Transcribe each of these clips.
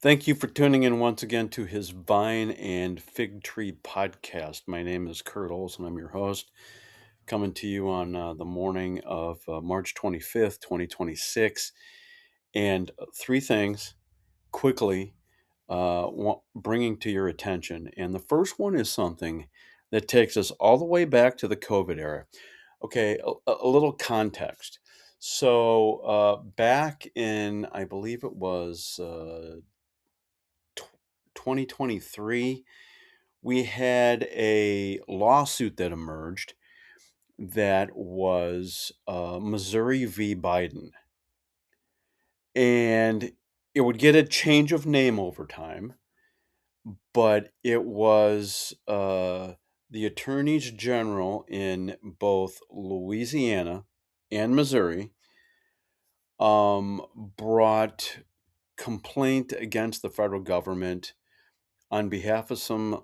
Thank you for tuning in once again to his Vine and Fig Tree podcast. My name is Kurt Olson. I'm your host, coming to you on the morning of March 25th, 2026. And three things quickly bringing to your attention. And the first one is something that takes us all the way back to the COVID era. Okay, a little context. Back in, I believe it was 2023, we had a lawsuit that emerged that was Missouri v. Biden. And it would get a change of name over time, but it was the attorneys general in both Louisiana and Missouri brought complaint against the federal government on behalf of some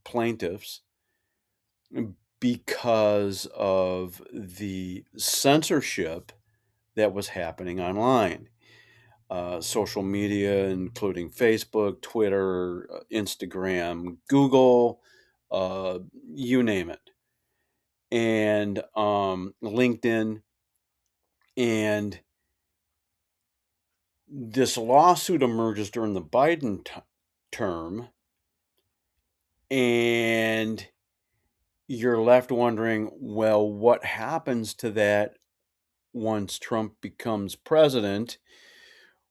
plaintiffs because of the censorship that was happening online. Social media, including Facebook, Twitter, Instagram, Google, you name it, and LinkedIn. And this lawsuit emerges during the Biden term, and you're left wondering, well, what happens to that once Trump becomes president?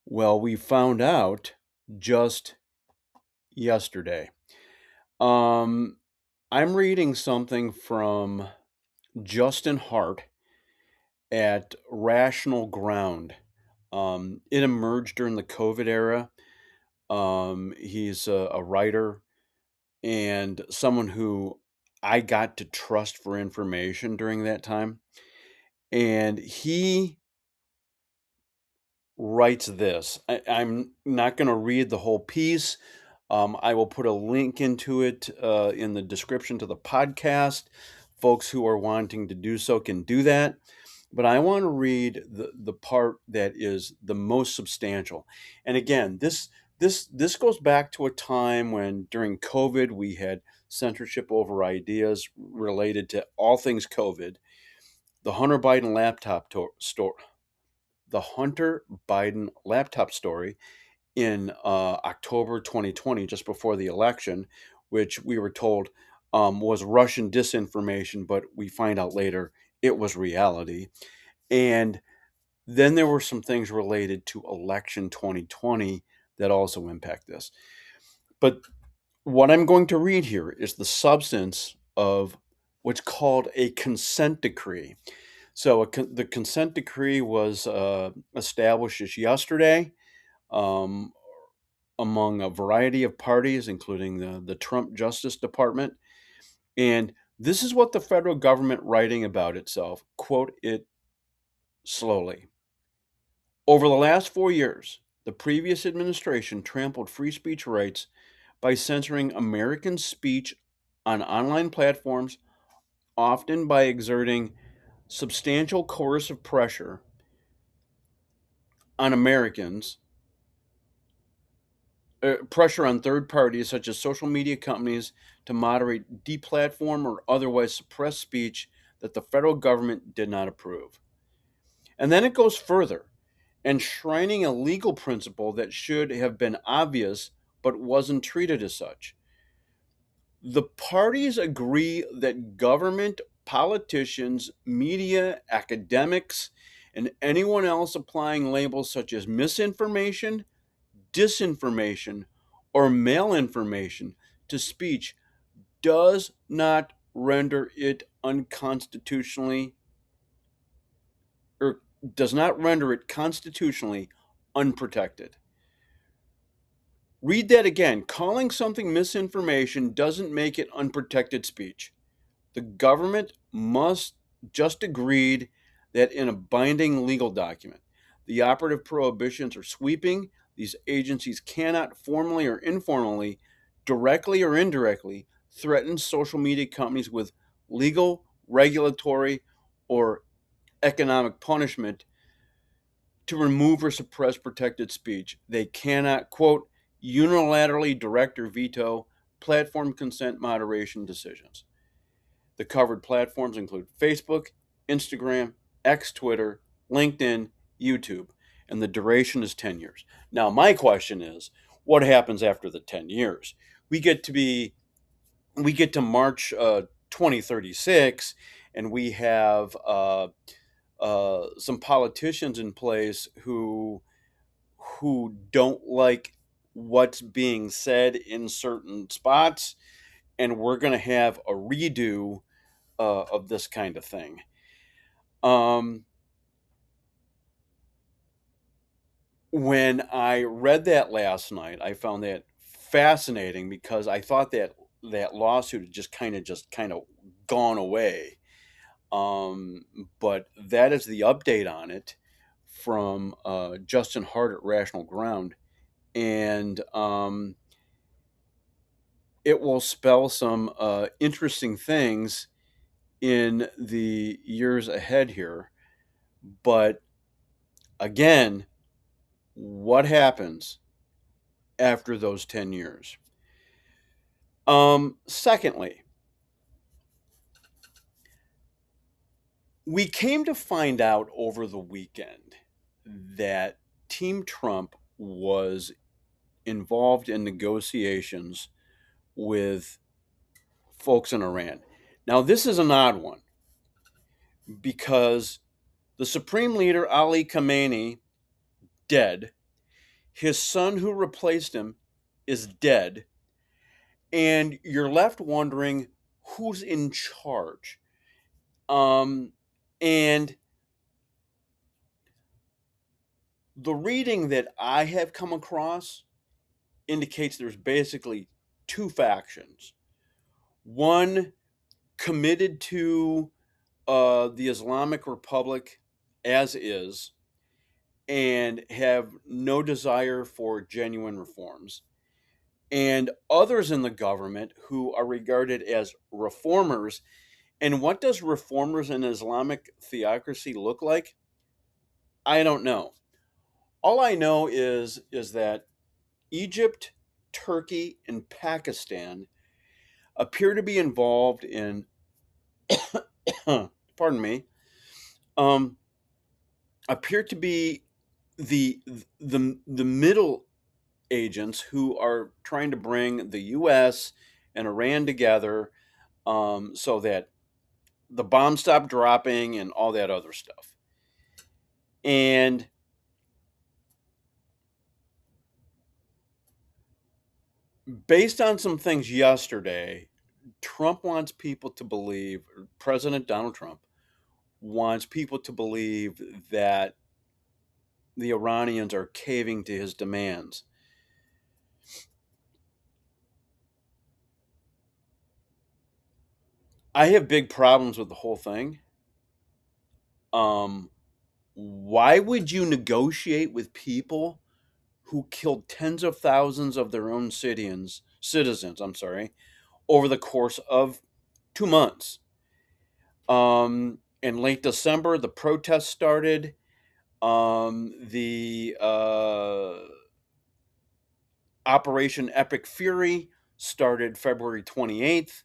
Well, we found out just yesterday. I'm reading something from Justin Hart at Rational Ground. It emerged during the COVID era. He's a writer and someone who I got to trust for information during that time. And he writes this. I'm not going to read the whole piece. I will put a link into it in the description to the podcast. Folks who are wanting to do so can do that. But I want to read the part that is the most substantial. And again, this goes back to a time when during COVID we had censorship over ideas related to all things COVID. The Hunter Biden laptop store, the Hunter Biden laptop story in October 2020, just before the election, which we were told was Russian disinformation, but we find out later it was reality. And then there were some things related to election 2020 that also impact this. But what I'm going to read here is the substance of what's called a consent decree. The consent decree was established just yesterday um, among a variety of parties, including the Trump Justice Department. And this is what the federal government writing about itself. Quote it slowly. Over the last 4 years, the previous administration trampled free speech rights by censoring American speech on online platforms, often by exerting substantial coercive pressure on Americans, pressure on third parties such as social media companies to moderate, deplatform, or otherwise suppress speech that the federal government did not approve. And then it goes further, enshrining a legal principle that should have been obvious but wasn't treated as such. The parties agree that government, politicians, media, academics, and anyone else applying labels such as misinformation, disinformation, or malinformation to speech does not render it unconstitutionally or does not render it constitutionally unprotected. Read that again. Calling something misinformation doesn't make it unprotected speech. The government must just agreed that in a binding legal document, the operative prohibitions are sweeping. These agencies cannot formally or informally, directly or indirectly, threaten social media companies with legal, regulatory, or economic punishment to remove or suppress protected speech. They cannot, quote, unilaterally direct or veto platform consent moderation decisions. The covered platforms include Facebook, Instagram, X, Twitter, LinkedIn, YouTube, and the duration is 10 years. Now, my question is, what happens after the 10 years? We get to be we get to March 2036, and we have some politicians in place who don't like what's being said in certain spots, and we're going to have a redo of this kind of thing. Um, when I read that last night, I found that fascinating because I thought that lawsuit had just kind of gone away. Um, but that is the update on it from Justin Hart at Rational Ground, and it will spell some interesting things in the years ahead here. But again, what happens after those 10 years? Secondly, we came to find out over the weekend that Team Trump was involved in negotiations with folks in Iran. Now, this is an odd one because the Supreme Leader Ali Khamenei, dead, his son who replaced him is dead, and you're left wondering who's in charge. And the reading that I have come across indicates there's basically two factions. One committed to the Islamic Republic as is and have no desire for genuine reforms, and others in the government who are regarded as reformers. And what does reformers in Islamic theocracy look like? I don't know. All I know is that Egypt, Turkey, and Pakistan appear to be involved in pardon me, um, appear to be the the middle agents who are trying to bring the U.S. and Iran together, so that the bombs stop dropping and all that other stuff. And based on some things yesterday, Trump wants people to believe, President Donald Trump wants people to believe that the Iranians are caving to his demands. I have big problems with the whole thing. Um, why would you negotiate with people who killed tens of thousands of their own citizens, I'm sorry, over the course of 2 months? In late December, the protests started. The Operation Epic Fury started February 28th.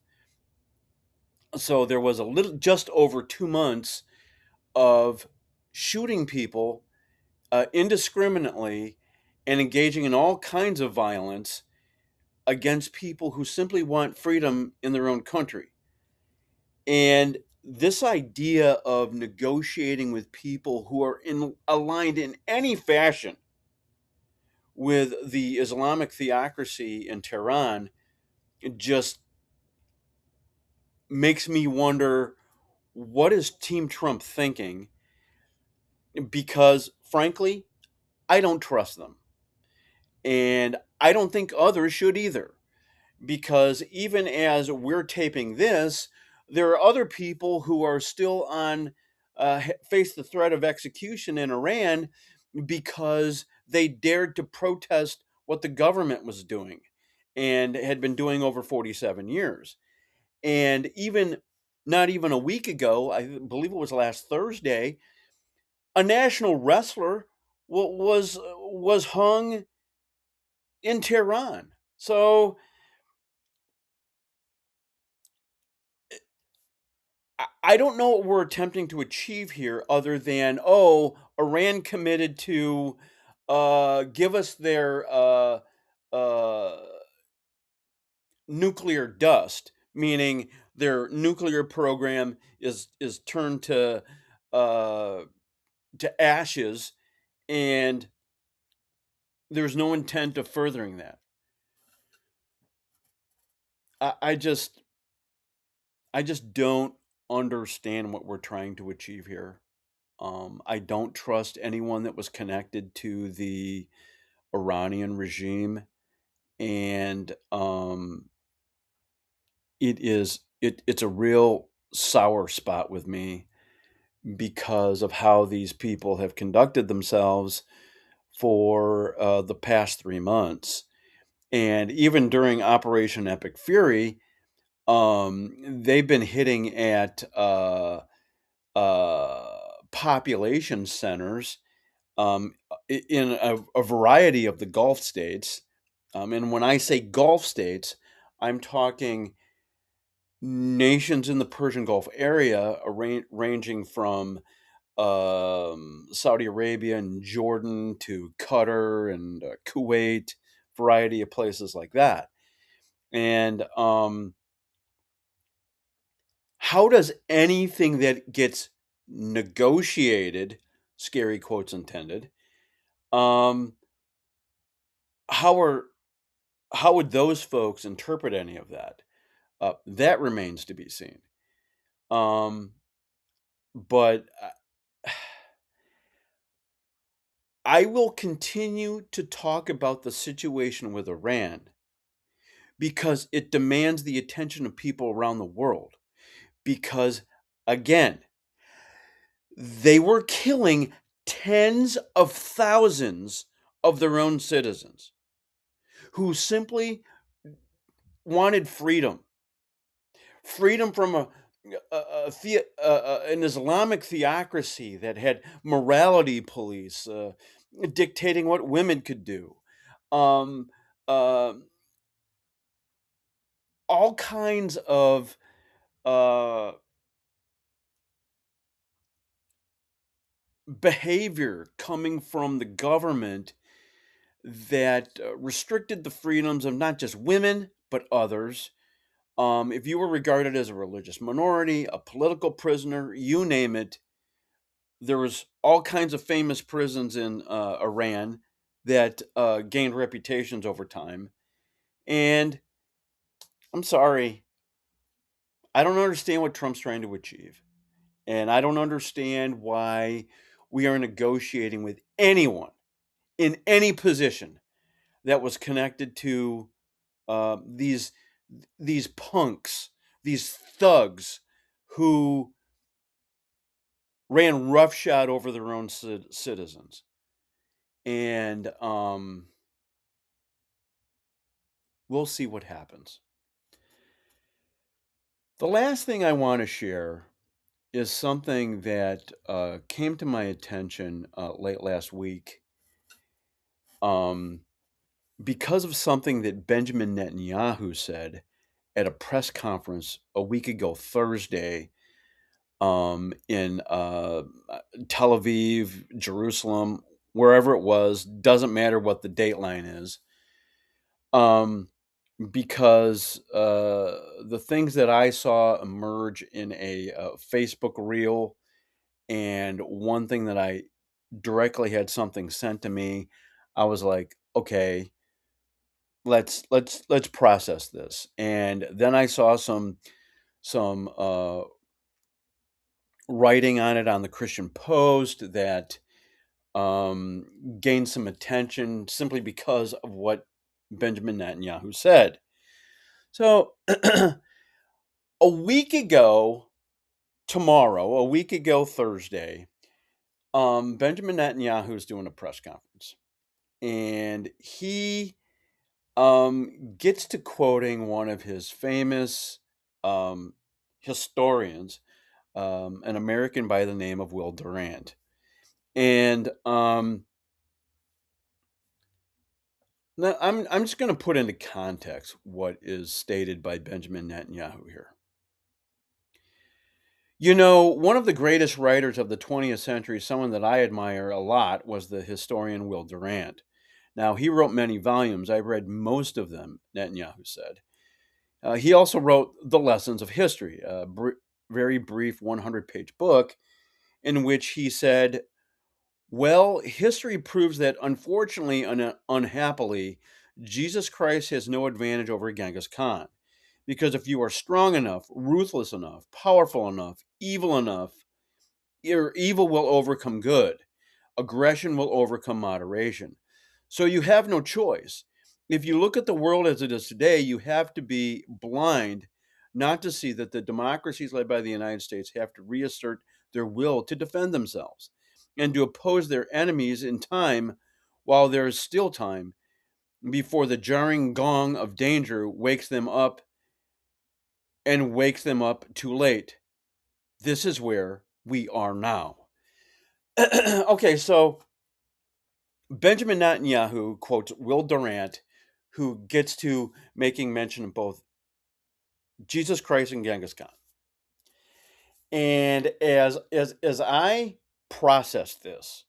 So there was just over 2 months of shooting people indiscriminately and engaging in all kinds of violence against people who simply want freedom in their own country. And this idea of negotiating with people who are aligned in any fashion with the Islamic theocracy in Tehran, it just makes me wonder, what is Team Trump thinking? Because frankly, I don't trust them. And I don't think others should either. Because even as we're taping this, there are other people who are still face the threat of execution in Iran because they dared to protest what the government was doing and had been doing over 47 years. And not even a week ago, I believe it was last Thursday, a national wrestler was hung in Tehran. So I don't know what we're attempting to achieve here, other than, oh, Iran committed to give us their uh, nuclear dust, meaning their nuclear program is turned uh, to ashes, and there's no intent of furthering that. I, I just I just don't understand what we're trying to achieve here. I don't trust anyone that was connected to the Iranian regime, and it's a real sour spot with me because of how these people have conducted themselves for the past 3 months, and even during Operation Epic Fury, they've been hitting at uh, population centers in a variety of the Gulf states. And when I say Gulf states, I'm talking nations in the Persian Gulf area, ranging from Saudi Arabia and Jordan to Qatar and Kuwait, variety of places like that. And how does anything that gets negotiated, scary quotes intended, um, how are how would those folks interpret any of that? That remains to be seen. Um, but I will continue to talk about the situation with Iran because it demands the attention of people around the world. Because, again, they were killing tens of thousands of their own citizens who simply wanted freedom from an Islamic theocracy that had morality police dictating what women could do, um, uh, all kinds of uh, behavior coming from the government that restricted the freedoms of not just women but others. If you were regarded as a religious minority, a political prisoner, you name it, there was all kinds of famous prisons in Iran that gained reputations over time. And I'm sorry, I don't understand what Trump's trying to achieve. And I don't understand why we are negotiating with anyone in any position that was connected to uh, these these punks, these thugs who ran roughshod over their own citizens. And we'll see what happens. The last thing I want to share is something that came to my attention late last week, um, because of something that Benjamin Netanyahu said at a press conference a week ago Thursday, in Tel Aviv, Jerusalem, wherever it was, doesn't matter what the dateline is. Um, because the things that I saw emerge in a Facebook reel, and one thing that I directly had something sent to me, I was like, okay, let's process this. And then I saw some writing on it on the Christian Post that um, gained some attention simply because of what Benjamin Netanyahu said. So a week ago tomorrow, a week ago Thursday, Benjamin Netanyahu is doing a press conference, and he gets to quoting one of his famous um, historians, an American by the name of Will Durant, and Now, I'm just going to put into context what is stated by Benjamin Netanyahu here. You know, one of the greatest writers of the 20th century, someone that I admire a lot, was the historian Will Durant. Now, he wrote many volumes. I've read most of them, Netanyahu said. He also wrote The Lessons of History, a very brief 100-page book in which he said, well, history proves that unfortunately and unhappily, Jesus Christ has no advantage over Genghis Khan. Because if you are strong enough, ruthless enough, powerful enough, enough, your evil will overcome good. Aggression will overcome moderation. So you have no choice. If you look at the world as it is today, you have to be blind not to see that the democracies led by the United States have to reassert their will to defend themselves and to oppose their enemies in time while there is still time before the jarring gong of danger wakes them up and wakes them up too late. This is where we are now. Okay, so Benjamin Netanyahu quotes Will Durant, who gets to making mention of both Jesus Christ and Genghis Khan. And as I processed this,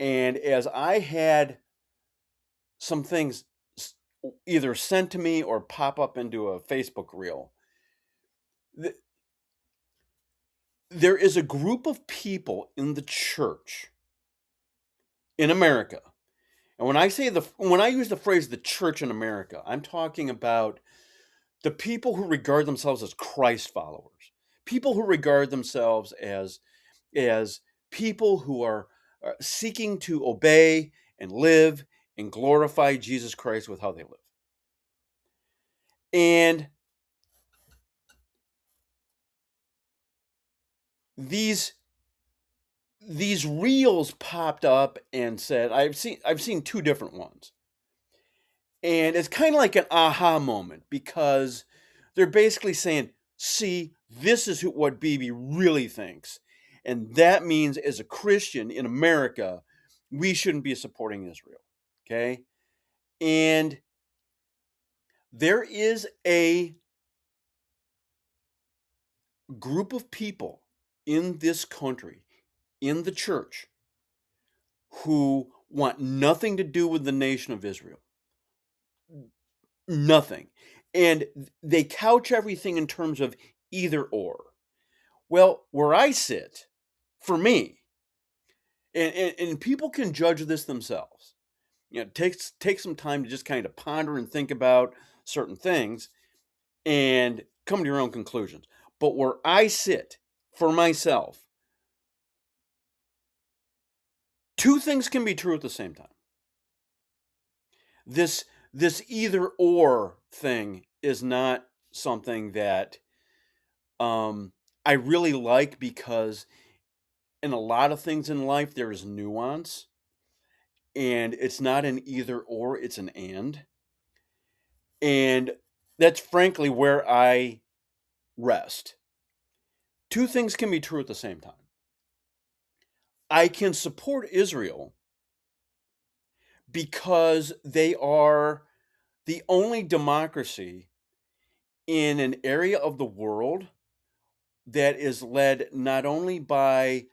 and as I had some things either sent to me or pop up into a Facebook reel, there is a group of people in the church in America. And when I use the phrase the church in America, I'm talking about the people who regard themselves as Christ followers, people who regard themselves as people who are seeking to obey and live and glorify Jesus Christ with how they live. And these reels popped up and said, I've seen two different ones. And it's kind of like an aha moment because they're basically saying, see, this is what Bibi really thinks. And that means as a Christian in America, we shouldn't be supporting Israel. Okay. And there is a group of people in this country, in the church, who want nothing to do with the nation of Israel. Nothing. And they couch everything in terms of either or. Well, where I sit, for me, and people can judge this themselves. You know, take some time to just kind of ponder and think about certain things and come to your own conclusions. But where I sit for myself, two things can be true at the same time. This either or thing is not something that I really like because in a lot of things in life there is nuance, and it's not an either or, it's an and that's frankly where I rest. Two things can be true at the same time. I can support Israel because they are the only democracy in an area of the world that is led not only by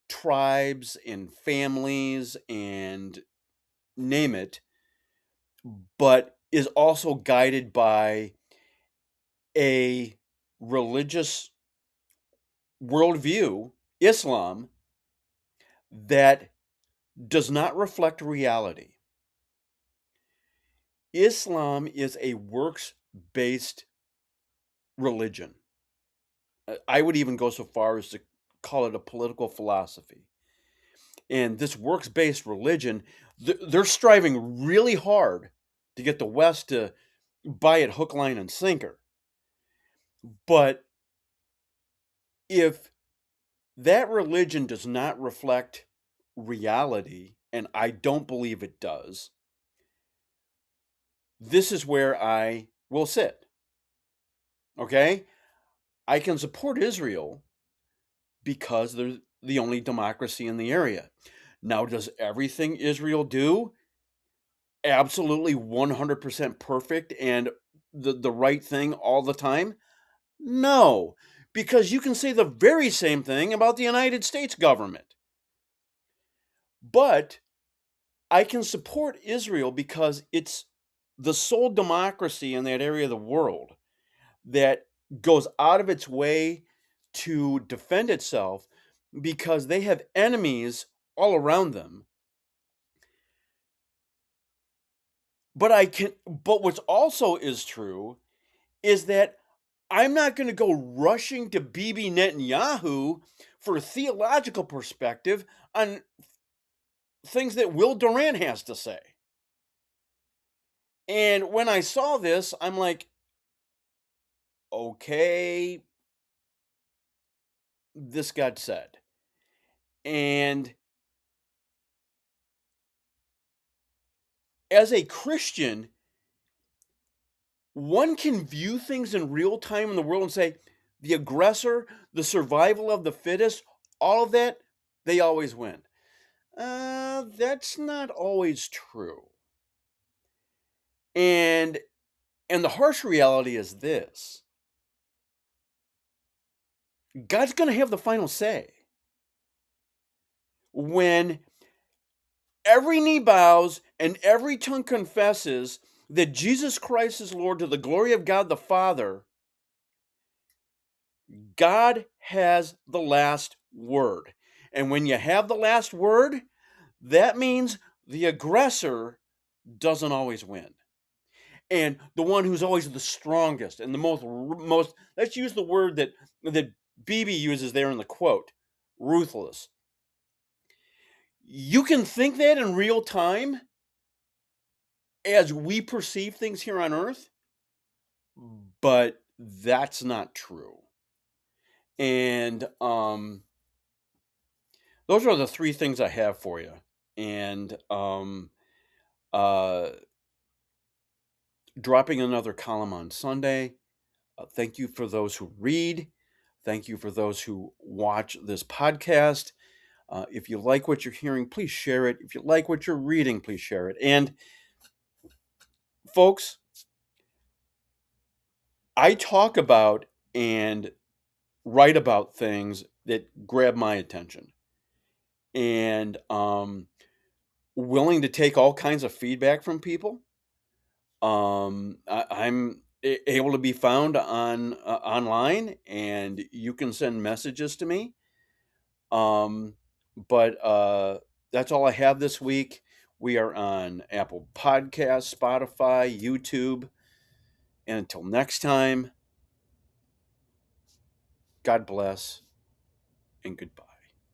tribes and families and name it, but is also guided by a religious worldview, Islam, that does not reflect reality. Islam is a works-based religion. I would even go so far as to call it a political philosophy. And this works-based religion, they're striving really hard to get the West to buy it hook, line, and sinker. But if that religion does not reflect reality, and I don't believe it does, this is where I will sit. Okay? I can support Israel because they're the only democracy in the area. Now, does everything Israel do absolutely 100% perfect and the right thing all the time? No, because you can say the very same thing about the United States government. But I can support Israel because it's the sole democracy in that area of the world that goes out of its way to defend itself because they have enemies all around them. But what's also is true is that I'm not going to go rushing to Bibi Netanyahu for a theological perspective on things that Will Durant has to say. And when I saw this, I'm like, okay, this got said. And as a Christian, one can view things in real time in the world and say, the aggressor, the survival of the fittest, all of that, they always win. That's not always true. And the harsh reality is this: God's going to have the final say. When every knee bows and every tongue confesses that Jesus Christ is Lord to the glory of God the Father, God has the last word. And when you have the last word, that means the aggressor doesn't always win. And the one who's always the strongest and the most let's use the word that Bibi uses there in the quote, ruthless. You can think that in real time as we perceive things here on earth, but that's not true. And those are the three things I have for you. And uh, dropping another column on Sunday. Thank you for those who read. Thank you for those who watch this podcast. If you like what you're hearing, please share it. If you like what you're reading, please share it. And folks, I talk about and write about things that grab my attention. And willing to take all kinds of feedback from people. I'm able to be found on online, and you can send messages to me. But that's all I have this week. We are on Apple Podcasts, Spotify, YouTube. And until next time, God bless and goodbye.